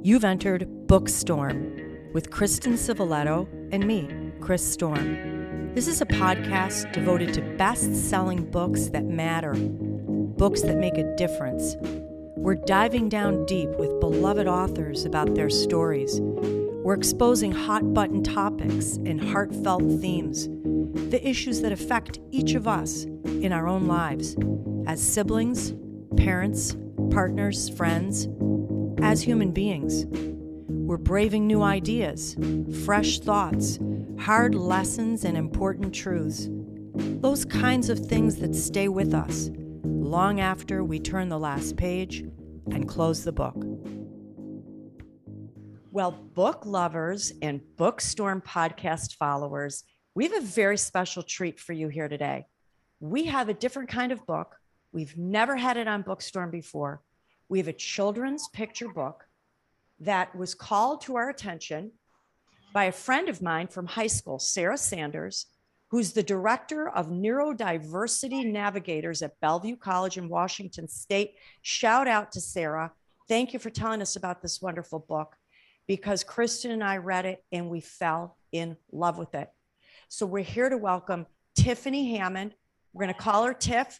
You've entered BOOKSTORM with Kristen Civiletto and me, Chris Storm. This is a podcast devoted to best-selling books that matter, books that make a difference. We're diving down deep with beloved authors about their stories. We're exposing hot-button topics and heartfelt themes, the issues that affect each of us in our own lives, as siblings, parents, partners, friends, as human beings. We're braving new ideas, fresh thoughts, hard lessons, and important truths. Those kinds of things that stay with us long after we turn the last page and close the book. Well, book lovers and BOOKSTORM podcast followers, we have a very special treat for you here today. We have a different kind of book. We've never had it on BOOKSTORM before. We have a children's picture book that was called to our attention by a friend of mine from high school, Sarah Sanders, who's the director of neurodiversity navigators at Bellevue College in Washington State. Shout out to Sarah. Thank you for telling us about this wonderful book, because Kristen and I read it and we fell in love with it. So we're here to welcome Tiffany Hammond. We're going to call her Tiff.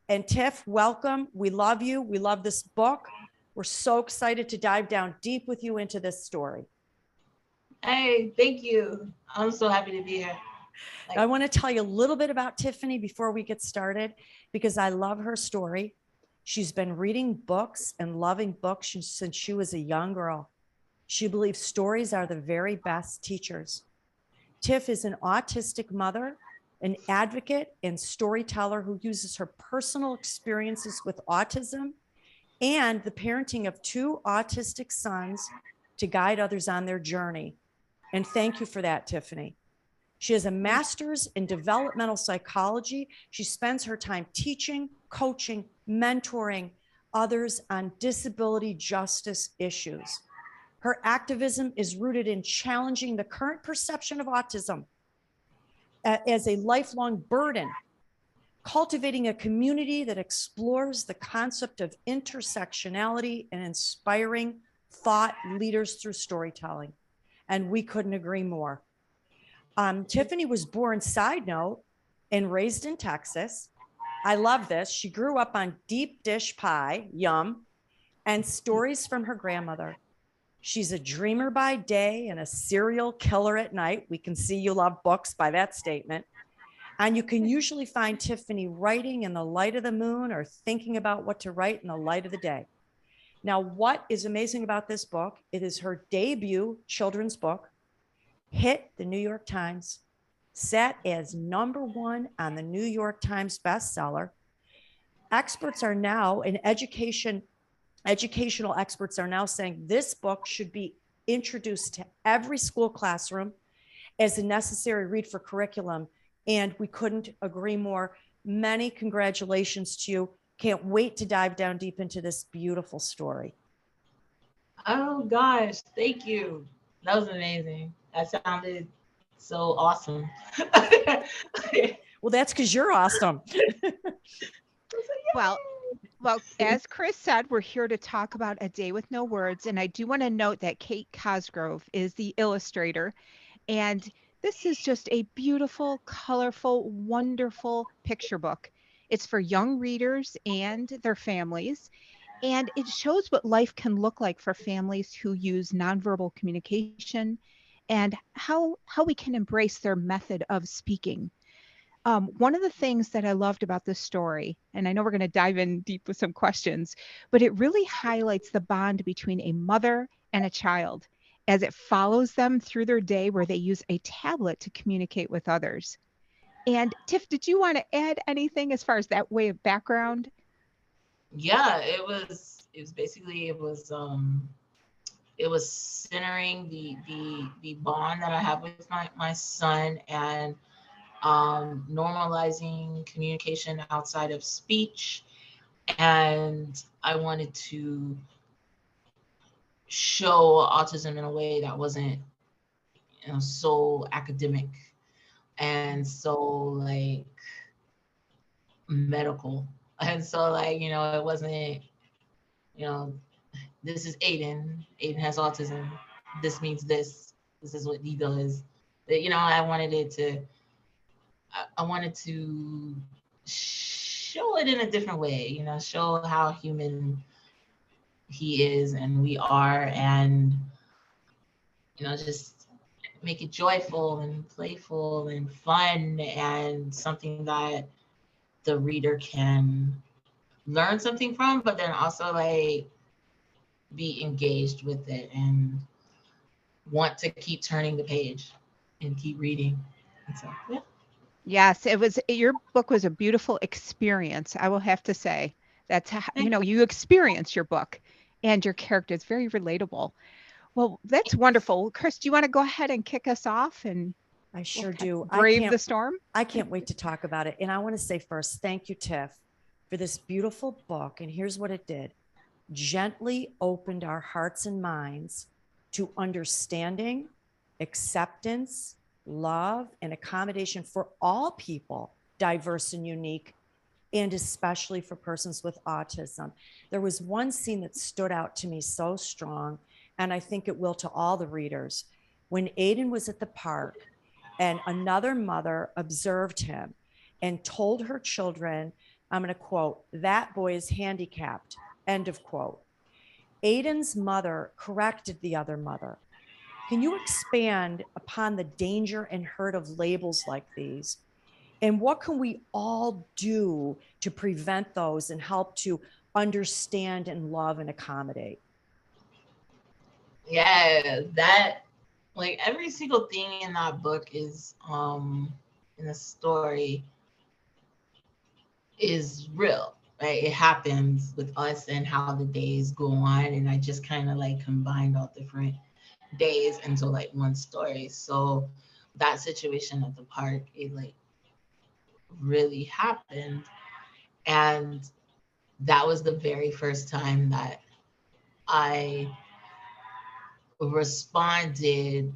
And Tiff, welcome. We love you. We love this book. We're so excited to dive down deep with you into this story. Hey, thank you. I'm so happy to be here. I want to tell you a little bit about Tiffany before we get started, because I love her story. She's been reading books and loving books since she was a young girl. She believes stories are the very best teachers. Tiff is an autistic mother, an advocate and storyteller who uses her personal experiences with autism and the parenting of two autistic sons to guide others on their journey. And thank you for that, Tiffany. She has a master's in developmental psychology. She spends her time teaching, coaching, mentoring others on disability justice issues. Her activism is rooted in challenging the current perception of autism as a lifelong burden, cultivating a community that explores the concept of intersectionality and inspiring thought leaders through storytelling. And we couldn't agree more. Tiffany was born, side note, and raised in Texas. I love this. She grew up on deep dish pie, yum, and stories from her grandmother. She's a dreamer by day and a serial killer at night. We can see you love books by that statement. And you can usually find Tiffany writing in the light of the moon or thinking about what to write in the light of the day. Now, what is amazing about this book? It is her debut children's book, hit the New York Times, sat as #1 on the New York Times bestseller. Experts are now in educational experts are now saying this book should be introduced to every school classroom as a necessary read for curriculum. And we couldn't agree more. Many congratulations to you. Can't wait to dive down deep into this beautiful story. Oh gosh, thank you. That was amazing. That sounded so awesome. Well, that's because you're awesome. Well, as Chris said, we're here to talk about A Day with No Words. And I do want to note that Kate Cosgrove is the illustrator. And this is just a beautiful, colorful, wonderful picture book. It's for young readers and their families. And it shows what life can look like for families who use nonverbal communication and how we can embrace their method of speaking. One of the things that I loved about this story, and I know we're going to dive in deep with some questions, but it really highlights the bond between a mother and a child as it follows them through their day where they use a tablet to communicate with others. And Tiff, did you want to add anything as far as that way of background? Yeah, it was centering the bond that I have with my son, and normalizing communication outside of speech. And I wanted to show autism in a way that wasn't, so academic and so like medical. And so it wasn't, this is Aiden. Aiden has autism. This means this. This is what he does. You know, I wanted to show it in a different way, you know, show how human he is and we are, and, you know, just make it joyful and playful and fun and something that the reader can learn something from, but then also like be engaged with it and want to keep turning the page and keep reading. And so, yeah. Yes, your book was a beautiful experience. I will have to say that's how, Thank you. you experience your book and your character is very relatable. Well, that's wonderful. Chris, do you want to go ahead and kick us off and I sure do. brave the storm? I can't wait to talk about it. And I want to say first, thank you, Tiff, for this beautiful book. And here's what it did: gently opened our hearts and minds to understanding, acceptance, love, and accommodation for all people, diverse and unique, and especially for persons with autism. There was one scene that stood out to me so strong, and I think it will to all the readers. When Aiden was at the park and another mother observed him and told her children, I'm going to quote, "That boy is handicapped," end of quote. Aiden's mother corrected the other mother. Can you expand upon the danger and hurt of labels like these? And what can we all do to prevent those and help to understand and love and accommodate? Yeah, that, like, every single thing in that book is in the story is real, right? It happens with us and how the days go on, and I just kind of like combined all different days into like one story. So that situation at the park, it like really happened, and that was the very first time that I responded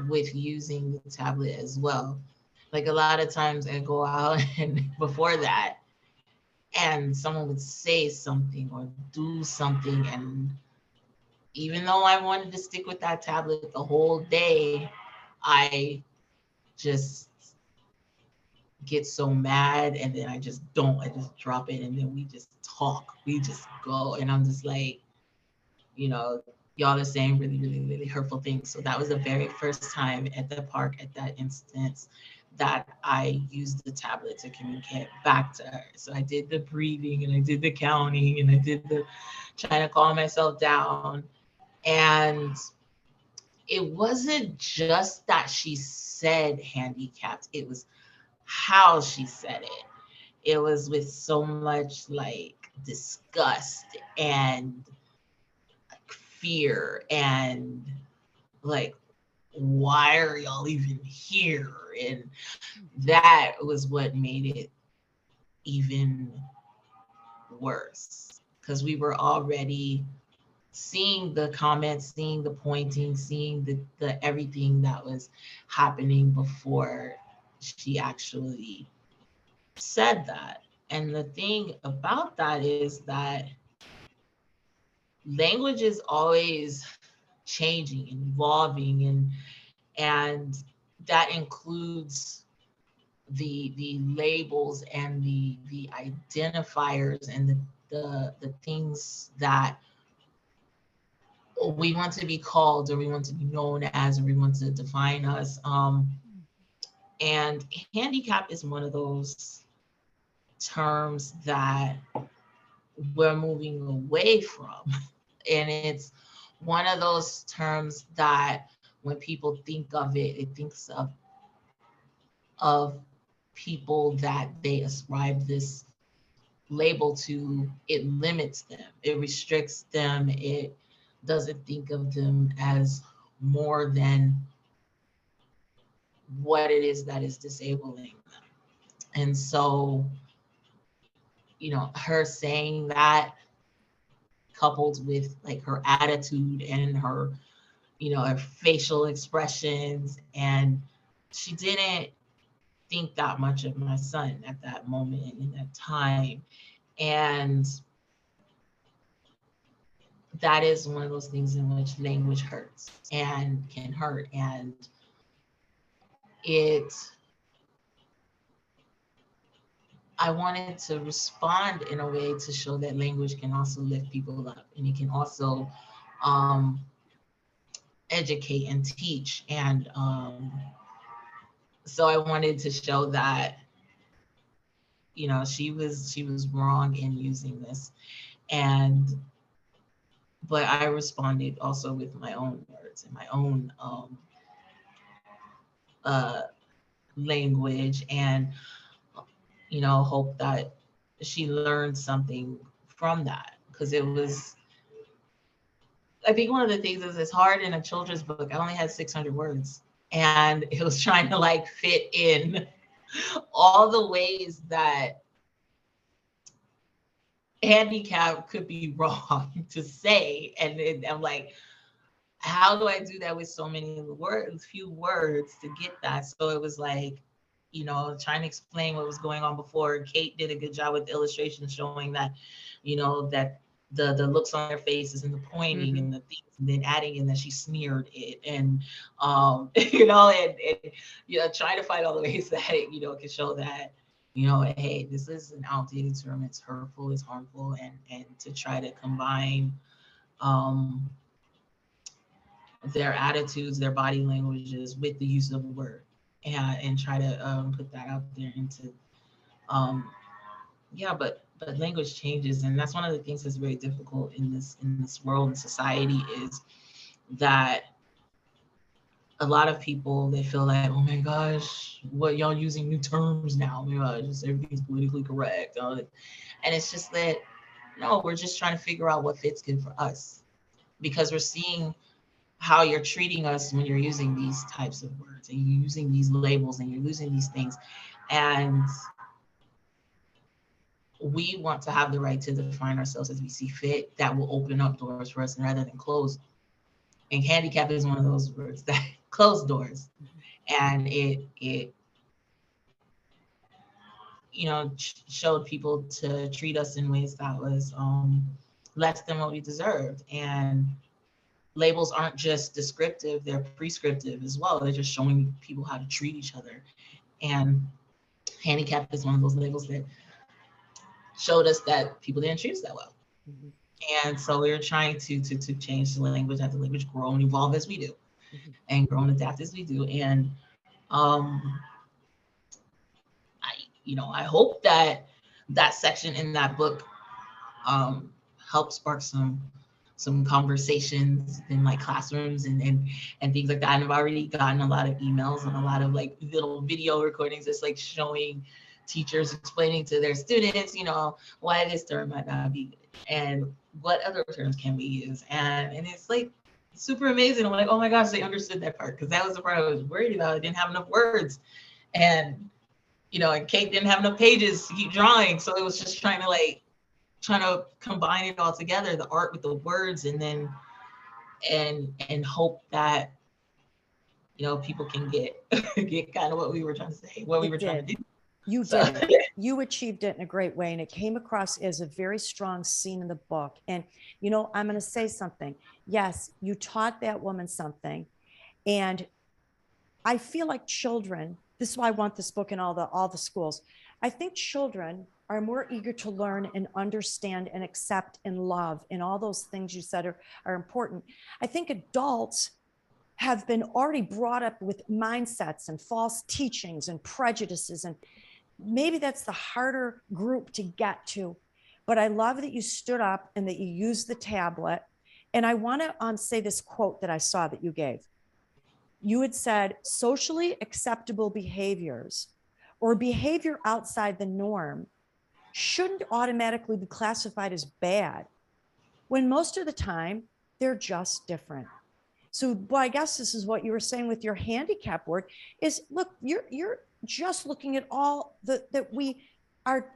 with using the tablet as well. Like, a lot of times I go out and before that, and someone would say something or do something, and even though I wanted to stick with that tablet the whole day, I just get so mad, and then I just don't. I just drop it, and then we just talk. We just go, and I'm just like, you know, y'all are saying really, really, really hurtful things. So that was the very first time at the park at that instance that I used the tablet to communicate back to her. So I did the breathing and I did the counting and I did the trying to calm myself down. And it wasn't just that she said handicapped, it was how she said it. It was with so much like disgust and fear and like, why are y'all even here? And that was what made it even worse, because we were already seeing the comments, seeing the pointing, seeing the everything that was happening before she actually said that. And the thing about that is that language is always changing and evolving, and that includes the labels and the identifiers and the things that we want to be called or we want to be known as or we want to define us. And handicap is one of those terms that we're moving away from. And it's one of those terms that when people think of it, it thinks of people that they ascribe this label to. It limits them, it restricts them, it doesn't think of them as more than what it is that is disabling them. And so, you know, her saying that coupled with like her attitude and her, you know, her facial expressions, and she didn't think that much of my son at that moment in that time. And that is one of those things in which language hurts and can hurt. And I wanted to respond in a way to show that language can also lift people up, and it can also educate and teach. And so I wanted to show that, you know, she was wrong in using this. And but I responded also with my own words and my own uh, language, and, you know, hope that she learned something from that. Because it was, I think one of the things is it's hard in a children's book. I only had 600 words, and it was trying to like fit in all the ways that handicap could be wrong to say. And I'm like, how do I do that with so many words, few words to get that? So it was like, you know, trying to explain what was going on before. Kate did a good job with the illustration showing that, you know, that the looks on their faces and the pointing and the things, and then adding in that she smeared it, and you know, and you know, trying to find all the ways that it, you know, can show that, you know, hey, this is an outdated term, it's hurtful, it's harmful, and to try to combine their attitudes, their body languages with the use of a word, and try to put that out there into, yeah, but language changes, and that's one of the things that's very difficult in this world and society, is that a lot of people, they feel like, oh my gosh, what, y'all using new terms now? Oh my gosh, just everything's politically correct. And it's just that, no, we're just trying to figure out what fits good for us, because we're seeing how you're treating us when you're using these types of words and you're using these labels and you're using these things. And we want to have the right to define ourselves as we see fit. That will open up doors for us rather than close. And handicap is one of those words that close doors. And it you know, showed people to treat us in ways that was less than what we deserved. And labels aren't just descriptive, they're prescriptive as well. They're just showing people how to treat each other. And handicap is one of those labels that showed us that people didn't treat us that well. And so we were trying to change the language, as the language grow and evolve as we do, and grow and adapt as we do. And I hope that that section in that book help spark some conversations in like classrooms and things like that. And I've already gotten a lot of emails and a lot of like little video recordings that's like showing teachers explaining to their students, you know, why this term might not be good and what other terms can we use. And it's like super amazing. I'm like, oh my gosh, they understood that part, because that was the part I was worried about. I didn't have enough words. And you know, and Kate didn't have enough pages to keep drawing. So it was just trying to combine it all together, the art with the words, and then and hope that, you know, people can get kind of what we were trying to say, what we were trying to do. You did. You achieved it in a great way, and it came across as a very strong scene in the book. And you know, I'm going to say something. Yes, you taught that woman something, and I feel like children, this is why I want this book in all the schools. I think children are more eager to learn and understand and accept and love, and all those things you said are important. I think adults have been already brought up with mindsets and false teachings and prejudices, and maybe that's the harder group to get to. But I love that you stood up and that you used the tablet. And I want to say this quote that I saw that you gave. You had said socially acceptable behaviors or behavior outside the norm shouldn't automatically be classified as bad, when most of the time they're just different. So, well, I guess this is what you were saying with your handicap work is, look, you're just looking at all that we are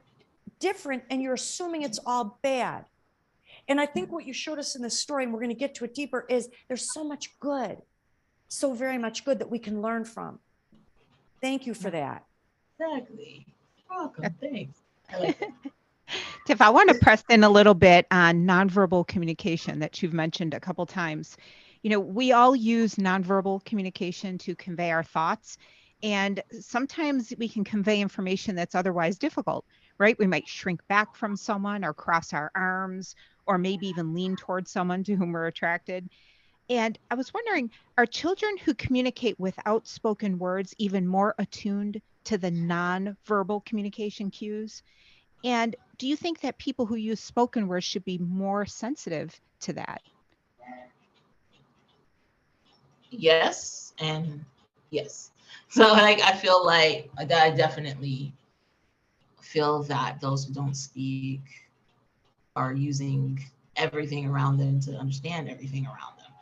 different, and you're assuming it's all bad. And I think what you showed us in the story, and we're going to get to it deeper, is there's so much good, so very much good that we can learn from. Thank you for that. Exactly. Welcome. Thanks. I like that. Tiff, I want to press in a little bit on nonverbal communication that you've mentioned a couple times. You know, we all use nonverbal communication to convey our thoughts, and sometimes we can convey information that's otherwise difficult, right? We might shrink back from someone or cross our arms, or maybe even lean towards someone to whom we're attracted. And I was wondering, are children who communicate without spoken words even more attuned to the nonverbal communication cues? And do you think that people who use spoken words should be more sensitive to that? Yes and yes. So like I feel like I definitely feel that those who don't speak are using everything around them to understand everything around them.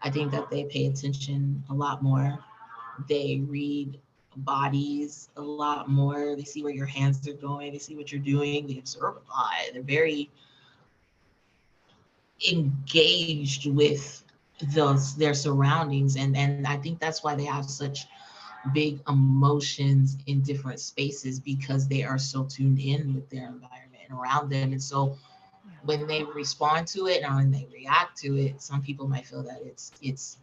I think that they pay attention a lot more. They read bodies a lot more. They see where your hands are going. They see what you're doing. They observe a lot. They're very engaged with their surroundings, and I think that's why they have such big emotions in different spaces, because they are so tuned in with their environment and around them. And so Yeah. when they respond to it and when they react to it, some people might feel that it's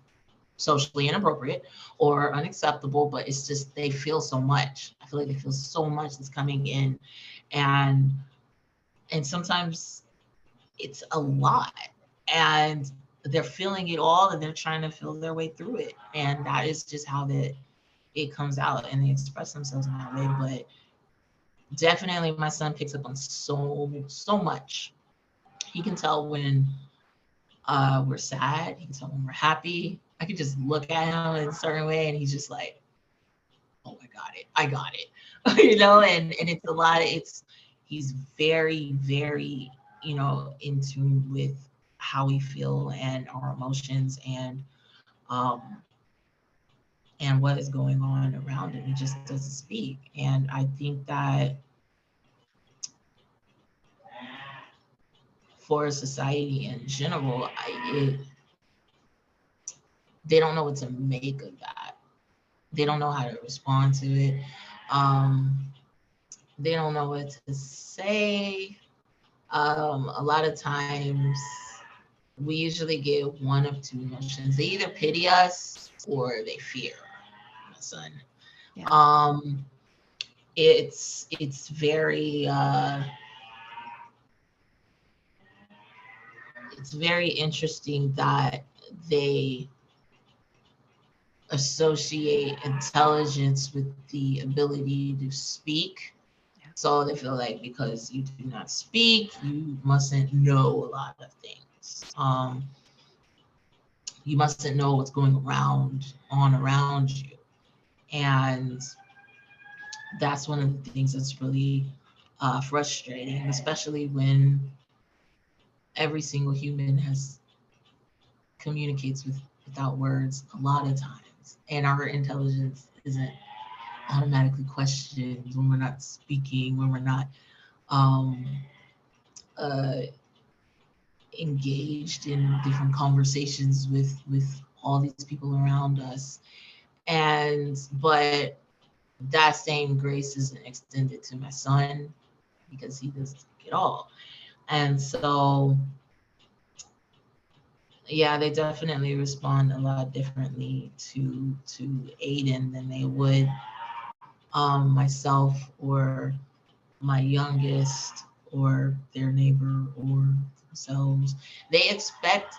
socially inappropriate or unacceptable, but it's just they feel so much. I feel like they feel so much that's coming in, and sometimes it's a lot, and they're feeling it all, and they're trying to feel their way through it, and that is just how it comes out, and they express themselves in that way. But definitely my son picks up on so much. He can tell when we're sad. He can tell when we're happy. I could just look at him in a certain way, and he's just like, "Oh, I got it," you know. And it's a lot. He's very, very, in tune with how we feel and our emotions, um and what is going on around him. He just doesn't speak, and I think that for society in general, they don't know what to make of that. They don't know how to respond to it. Um, they don't know what to say. A lot of times, we usually get one of two emotions. They either pity us or they fear my son. Yeah. It's very it's very interesting that they associate intelligence with the ability to speak. Yeah. So they feel like because you do not speak, you mustn't know a lot of things. You mustn't know what's going around you. And that's one of the things that's really frustrating, especially when every single human communicates without words a lot of times, and our intelligence isn't automatically questioned when we're not speaking, when we're not um, uh, engaged in different conversations with all these people around us. But that same grace isn't extended to my son, because he doesn't speak at all. And so yeah, they definitely respond a lot differently to Aiden than they would myself or my youngest or their neighbor or themselves. They expect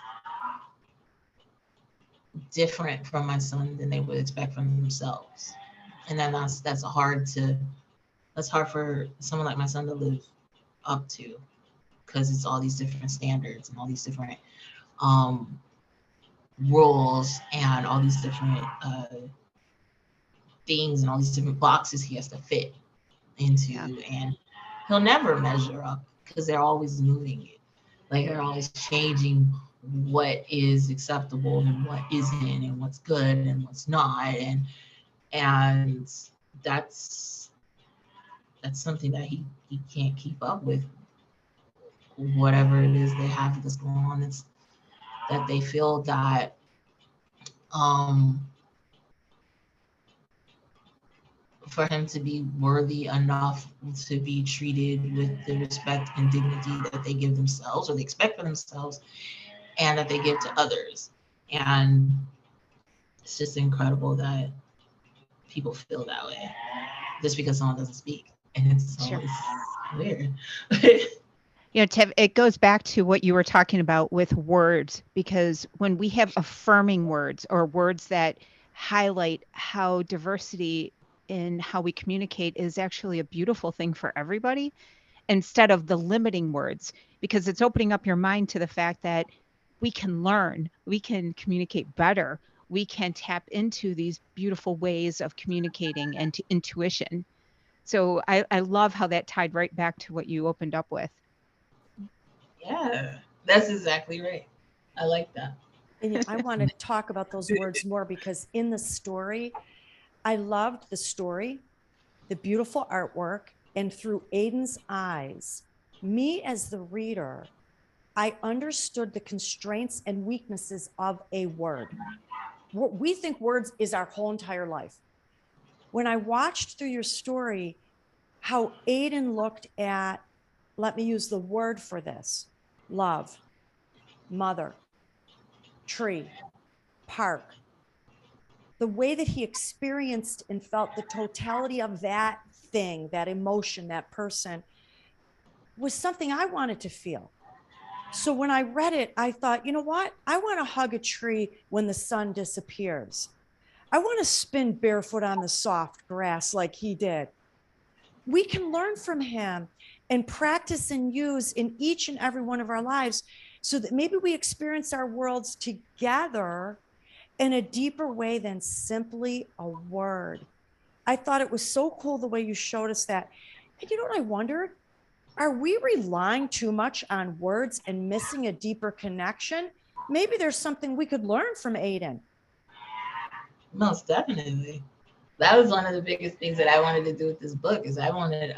different from my son than they would expect from themselves. And then that's hard for someone like my son to live up to, because it's all these different standards and all these different um, rules and all these different things and all these different boxes he has to fit into. Yeah. And he'll never measure up, because they're always moving it. Like they're always changing what is acceptable and what isn't, and what's good and what's not. And that's something that he can't keep up with. Whatever it is they have that's going on, it's that they feel that um for him to be worthy enough to be treated with the respect and dignity that they give themselves or they expect for themselves and that they give to others. And it's just incredible that people feel that way just because someone doesn't speak. And it's Sure. always weird. You know, Tev, it goes back to what you were talking about with words, because when we have affirming words or words that highlight how diversity in how we communicate is actually a beautiful thing for everybody, instead of the limiting words, because it's opening up your mind to the fact that we can learn, we can communicate better, we can tap into these beautiful ways of communicating and to intuition. So I love how that tied right back to what you opened up with. Yeah, that's exactly right. I like that. And I want to talk about those words more because in the story, I loved the story, the beautiful artwork, and through Aiden's eyes, me as the reader, I understood the constraints and weaknesses of a word. We think words is our whole entire life. When I watched through your story, how Aiden looked at, let me use the word for this, love, mother, tree, park, the way that he experienced and felt the totality of that thing, that emotion, that person, was something I wanted to feel. So when I read it, I thought, you know what? I want to hug a tree when the sun disappears. I want to spin barefoot on the soft grass like he did. We can learn from him and practice and use in each and every one of our lives so that maybe we experience our worlds together in a deeper way than simply a word. I thought it was so cool the way you showed us that. And you know what I wondered? Are we relying too much on words and missing a deeper connection? Maybe there's something we could learn from Aiden. Most definitely. That was one of the biggest things that I wanted to do with this book is I always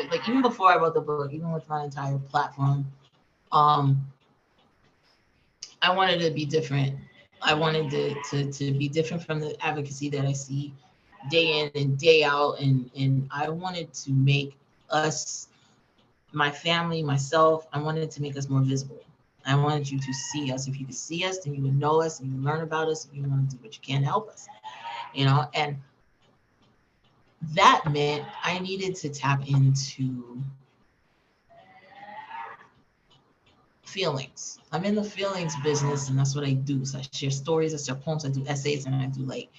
like even before I wrote the book, even with my entire platform, um, I wanted to be different. I wanted to be different from the advocacy that I see day in and day out. And I wanted to make us, my family, myself, I wanted to make us more visible. I wanted you to see us. If you could see us, then you would know us and you would learn about us and you want to do what you can to help us. You know, and that meant I needed to tap into feelings. I'm in the feelings business, and that's what I do. So I share stories, I share poems, I do essays, and I do like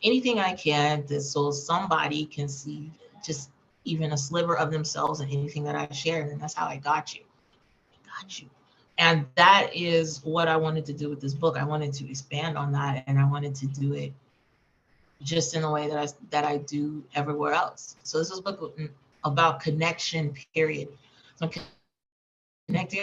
anything I can that so somebody can see just even a sliver of themselves in anything that I share. And that's how I got you. Got you. And that is what I wanted to do with this book. I wanted to expand on that, and I wanted to do it just in the way that I do everywhere else. So this is a book about connection, period. So I'm connecting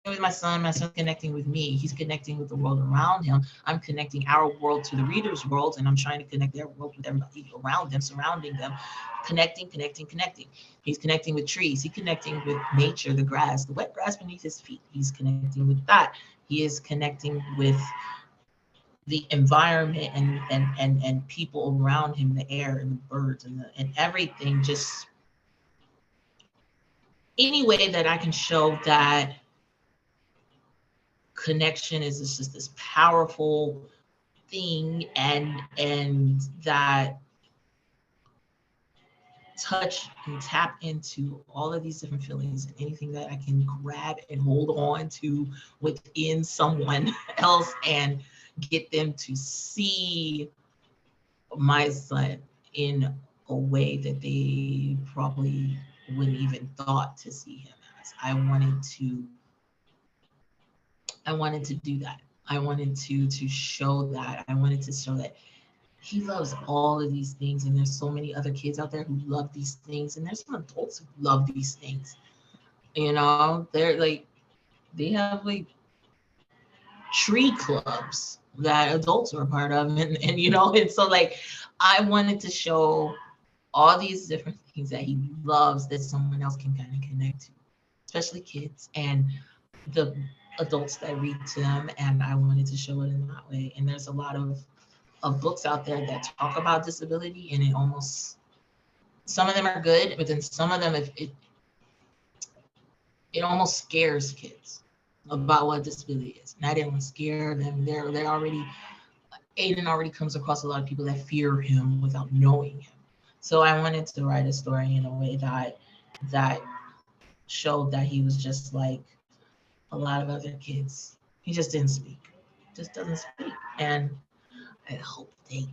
with my son's connecting with me. He's connecting with the world around him. I'm connecting our world to the reader's world, and I'm trying to connect their world with everybody around them, surrounding them, connecting. He's connecting with trees. He's connecting with nature, the grass, the wet grass beneath his feet. He's connecting with that. He is connecting with the environment and people around him, the air and the birds and everything. Just any way that I can show that connection is just this powerful thing, and that touch and tap into all of these different feelings and anything that I can grab and hold on to within someone else and get them to see my son in a way that they probably wouldn't even thought to see him as. I wanted to do that. I wanted to show that. I wanted to show that he loves all of these things, and there's so many other kids out there who love these things, and there's some adults who love these things. You know, they have like tree clubs that adults are a part of, and you know, and so like I wanted to show all these different things that he loves that someone else can kind of connect to, especially kids and the adults that read to them. And I wanted to show it in that way. And there's a lot of books out there that talk about disability, and it almost some of them are good, but then some of them, if it almost scares kids about what disability is. And I didn't want to scare them. Aiden already comes across a lot of people that fear him without knowing him. So I wanted to write a story in a way that showed that he was just like a lot of other kids. He just didn't speak. Just doesn't speak. And I hope they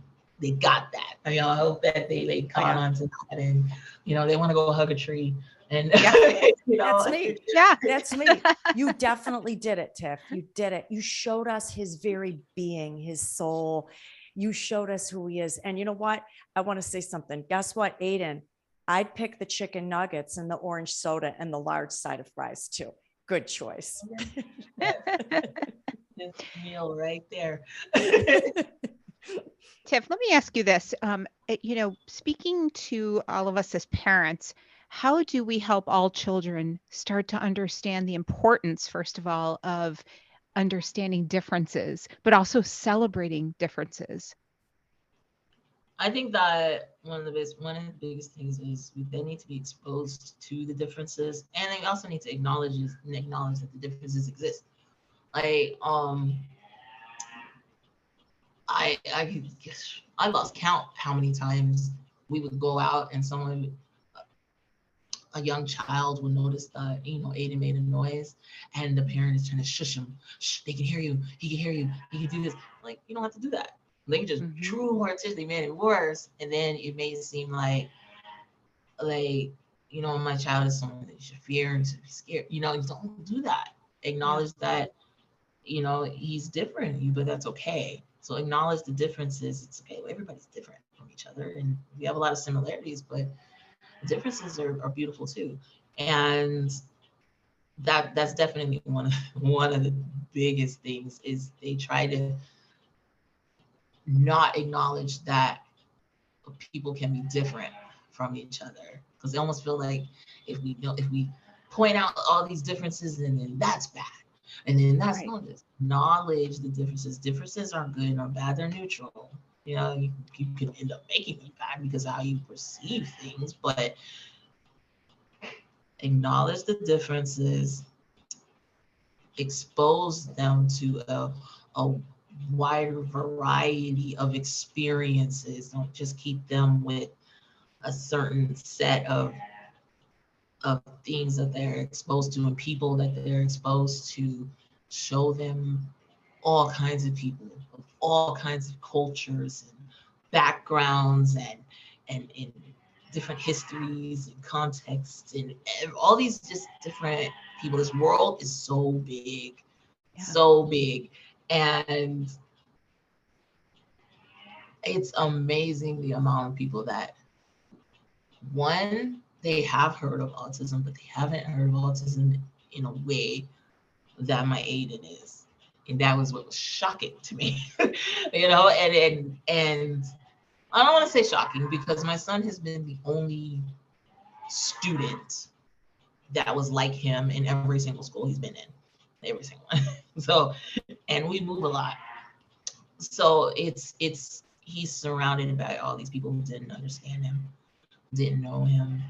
got that. I hope that they caught on to that, and they want to go hug a tree. And that's me. Yeah, that's me. You definitely did it, Tiff. You did it. You showed us his very being, his soul. You showed us who he is. And you know what? I want to say something. Guess what, Aiden? I'd pick the chicken nuggets and the orange soda and the large side of fries too. Good choice. This meal right there. Tiff, let me ask you this. Speaking to all of us as parents, how do we help all children start to understand the importance, first of all, of understanding differences, but also celebrating differences? I think that one of the biggest things is they need to be exposed to the differences, and they also need to acknowledge that the differences exist. Like, I lost count how many times we would go out and a young child would notice that Aiden made a noise, and the parent is trying to shush him. Shh, they can hear you. He can hear you. He can do this. Like, you don't have to do that. They just true more attention. They made it worse, and then it made it seem like my child is someone that you should fear and should be scared. You don't do that. Acknowledge that he's different than you, but that's okay. So acknowledge the differences. It's okay. Well, everybody's different from each other, and we have a lot of similarities, but the differences are beautiful too. And that's definitely one of the biggest things is they try to not acknowledge that people can be different from each other, because they almost feel like if we point out all these differences, and then that's bad, and then that's not. Just acknowledge the differences. Differences aren't good or bad, they're neutral. You can end up making them bad because of how you perceive things, but acknowledge the differences, expose them to a wider variety of experiences. Don't just keep them with a certain set of things that they're exposed to and people that they're exposed to. Show them all kinds of people of all kinds of cultures and backgrounds and different histories and contexts and all these just different people. This world is so big, so big, and it's amazing the amount of people that they have heard of autism, but they haven't heard of autism in a way that my Aiden is. And that was what was shocking to me. And I don't want to say shocking, because my son has been the only student that was like him in every single school he's been in, every single one. So, and we move a lot. So he's surrounded by all these people who didn't understand him, didn't know him.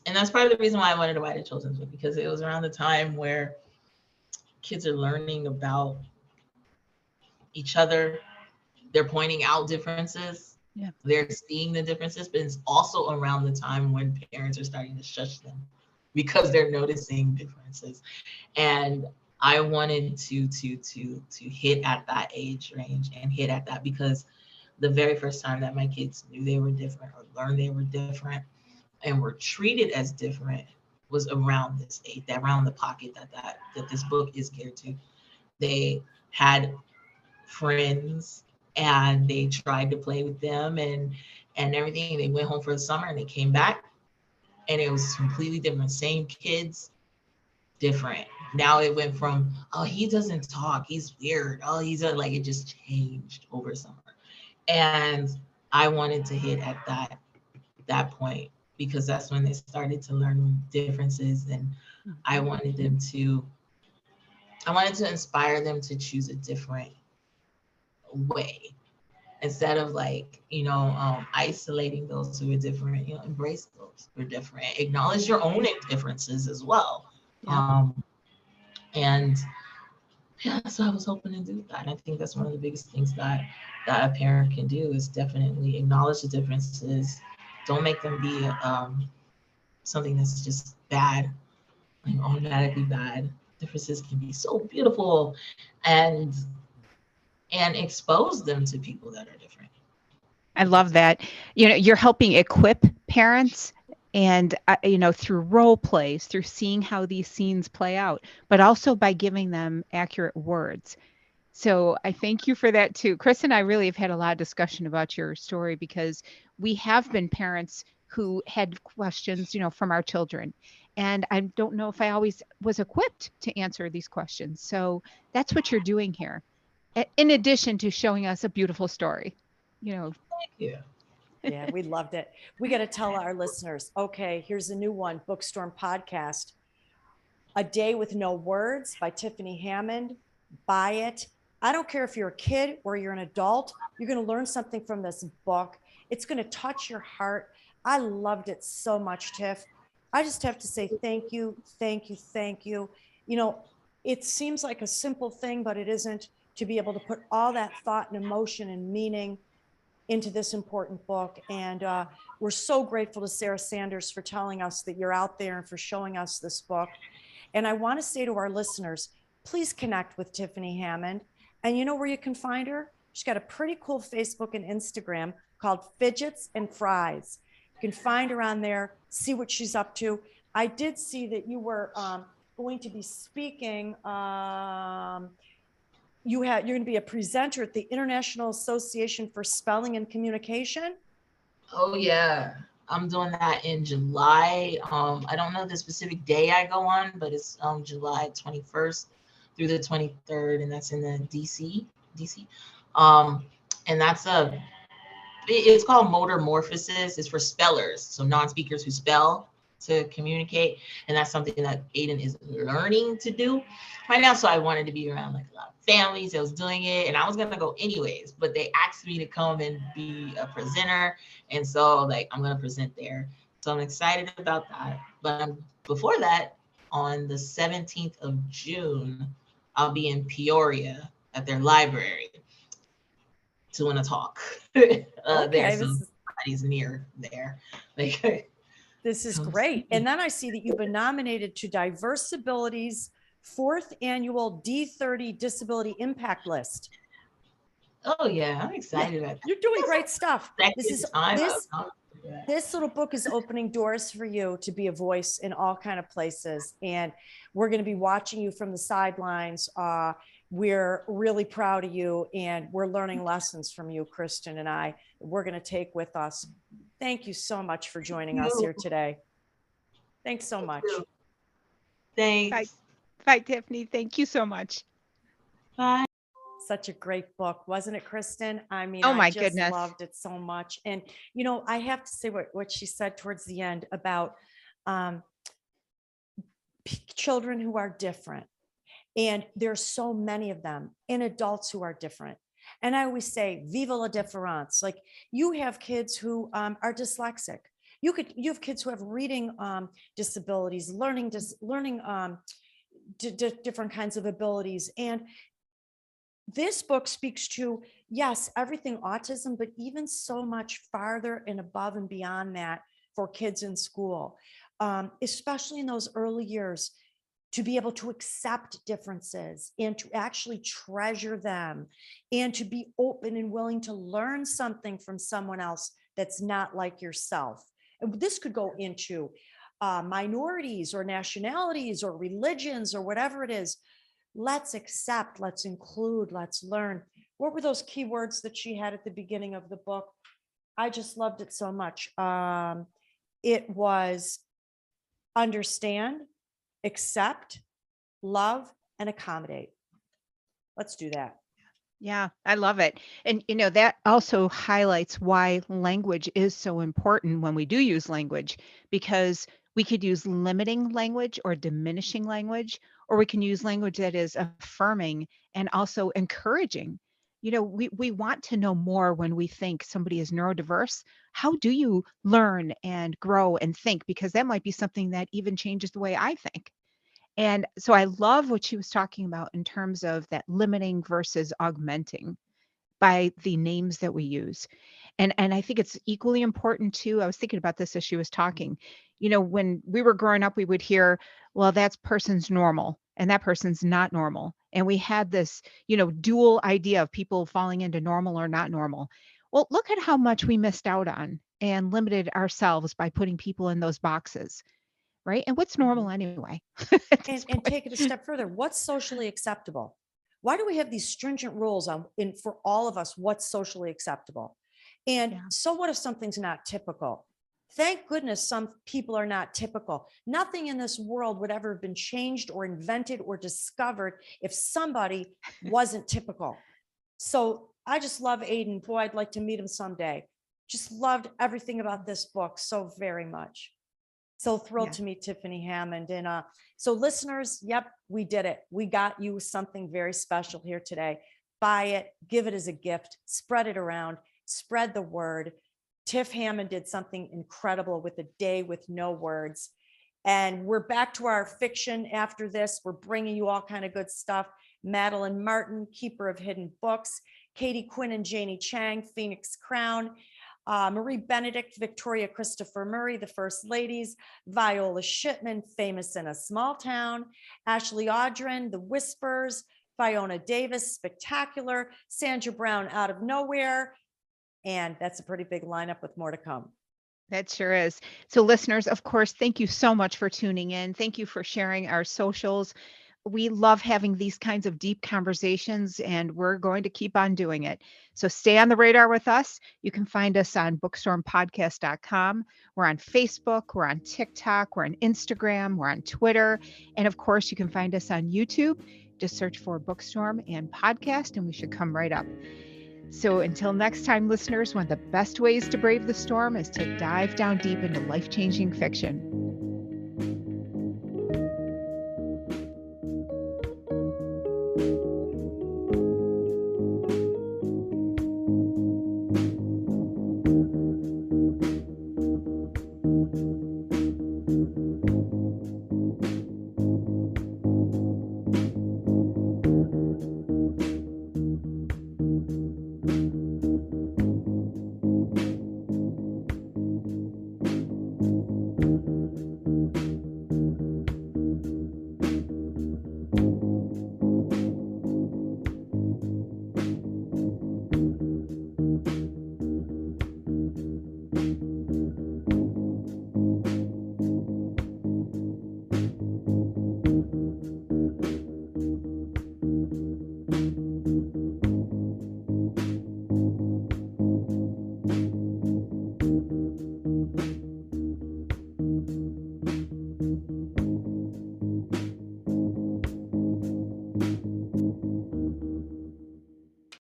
And that's part of the reason why I wanted to write a children's book, because it was around the time where kids are learning about each other. They're pointing out differences. Yeah. They're seeing the differences, but it's also around the time when parents are starting to shush them because they're noticing differences. And I wanted to hit at that age range and hit at that, because the very first time that my kids knew they were different or learned they were different and were treated as different was around this age, around the pocket that this book is geared to. They had friends and they tried to play with them and everything. They went home for the summer and they came back and it was completely different. Same kids, different. Now it went from, oh, he doesn't talk, he's weird. Oh, like, it just changed over summer. And I wanted to hit at that point, because that's when they started to learn differences, and I wanted to inspire them to choose a different way. instead of like, isolating those who are different, embrace those who are different, acknowledge your own differences as well. Yep. And yeah, so I was hoping to do that. And I think that's one of the biggest things that a parent can do is definitely acknowledge the differences. Don't make them be something that's just bad, like automatically bad. Differences can be so beautiful, and expose them to people that are different. I love that. You're helping equip parents and, through role plays, through seeing how these scenes play out, but also by giving them accurate words. So I thank you for that too. Chris and I really have had a lot of discussion about your story because we have been parents who had questions, from our children. And I don't know if I always was equipped to answer these questions. So that's what you're doing here. In addition to showing us a beautiful story, Thank you. Yeah, we loved it. We got to tell our listeners, okay, here's a new one, Bookstorm podcast, A Day with No Words by Tiffany Hammond. Buy it. I don't care if you're a kid or you're an adult, you're going to learn something from this book. It's going to touch your heart. I loved it so much, Tiff. I just have to say thank you, thank you, thank you. It seems like a simple thing, but it isn't, to be able to put all that thought and emotion and meaning into this important book. And we're so grateful to Sarah Sanders for telling us that you're out there and for showing us this book. And I want to say to our listeners, please connect with Tiffany Hammond. And you know where you can find her? She's got a pretty cool Facebook and Instagram called Fidgets and Fries. You can find her on there, see what she's up to. I did see that you were going to be speaking. You're going to be a presenter at the International Association for Spelling and Communication. Oh yeah, I'm doing that in July. I don't know the specific day I go on, but it's July 21st through the 23rd, and that's in the DC. And it's called Motor Morphosis. It's for spellers, so non-speakers who spell to communicate, and that's something that Aiden is learning to do right now. So I wanted to be around like a lot of families that was doing it, and I was gonna go anyways, but they asked me to come and be a presenter, and so like I'm gonna present there. So I'm excited about that. But before that, on the 17th of June, I'll be in Peoria at their library doing a talk there. So somebody's near there. Like, this is great. And then I see that you've been nominated to Diverse Abilities 4th Annual D30 Disability Impact List. Oh yeah, I'm excited about that. You're doing great stuff. This little book is opening doors for you to be a voice in all kind of places. And we're going to be watching you from the sidelines. We're really proud of you, and we're learning lessons from you, Kristen and I, we're going to take with us. Thank you so much for joining us here today. Thanks so much. Thanks. Bye, Tiffany. Thank you so much. Bye. Such a great book, wasn't it, Kristen? I mean, oh my I just goodness, loved it so much. And, I have to say what she said towards the end about children who are different. And there's so many of them, and adults who are different. And I always say, vive la différence. Like, you have kids who are dyslexic. You have kids who have reading disabilities, learning different kinds of abilities. And this book speaks to, yes, everything autism, but even so much farther and above and beyond that for kids in school, especially in those early years, to be able to accept differences and to actually treasure them and to be open and willing to learn something from someone else that's not like yourself. And this could go into minorities or nationalities or religions or whatever it is. Let's accept, let's include, let's learn. What were those key words that she had at the beginning of the book? I just loved it so much. It was understand, accept, love, and accommodate. Let's do that. Yeah, I love it. And, that also highlights why language is so important when we do use language, because we could use limiting language or diminishing language, or we can use language that is affirming and also encouraging. we want to know more when we think somebody is neurodiverse. How do you learn and grow and think? Because that might be something that even changes the way I think. And so I love what she was talking about in terms of that limiting versus augmenting by the names that we use. And I think it's equally important too. I was thinking about this as she was talking. When we were growing up, we would hear, well, that person's normal and that person's not normal. And we had this, dual idea of people falling into normal or not normal. Well, look at how much we missed out on and limited ourselves by putting people in those boxes, right? And what's normal anyway? At this And point? take it a step further. What's socially acceptable? Why do we have these stringent rules for all of us? What's socially acceptable? And Yeah. so what if something's not typical? Thank goodness some people are not typical. Nothing in this world would ever have been changed or invented or discovered if somebody wasn't typical. So I just love Aiden. Boy, I'd like to meet him someday. Just loved everything about this book so very much. So thrilled Yeah. to meet Tiffany Hammond. And so listeners, yep, we did it. We got you something very special here today. Buy it, give it as a gift, spread it around, spread the word. Tiff Hammond did something incredible with A Day with No Words. And we're back to our fiction after this. We're bringing you all kind of good stuff. Madeline Martin, Keeper of Hidden Books, Katie Quinn and Janie Chang, Phoenix Crown, Marie Benedict, Victoria Christopher Murray, The First Ladies, Viola Shipman, Famous in a Small Town, Ashley Audrin, The Whispers, Fiona Davis, Spectacular, Sandra Brown, Out of Nowhere. And that's a pretty big lineup with more to come. That sure is. So, listeners, of course, thank you so much for tuning in. Thank you for sharing our socials. We love having these kinds of deep conversations, and we're going to keep on doing it. So, stay on the radar with us. You can find us on bookstormpodcast.com. We're on Facebook, we're on TikTok, we're on Instagram, we're on Twitter. And of course, you can find us on YouTube. Just search for Bookstorm and podcast, and we should come right up. So until next time, listeners, one of the best ways to brave the storm is to dive down deep into life-changing fiction.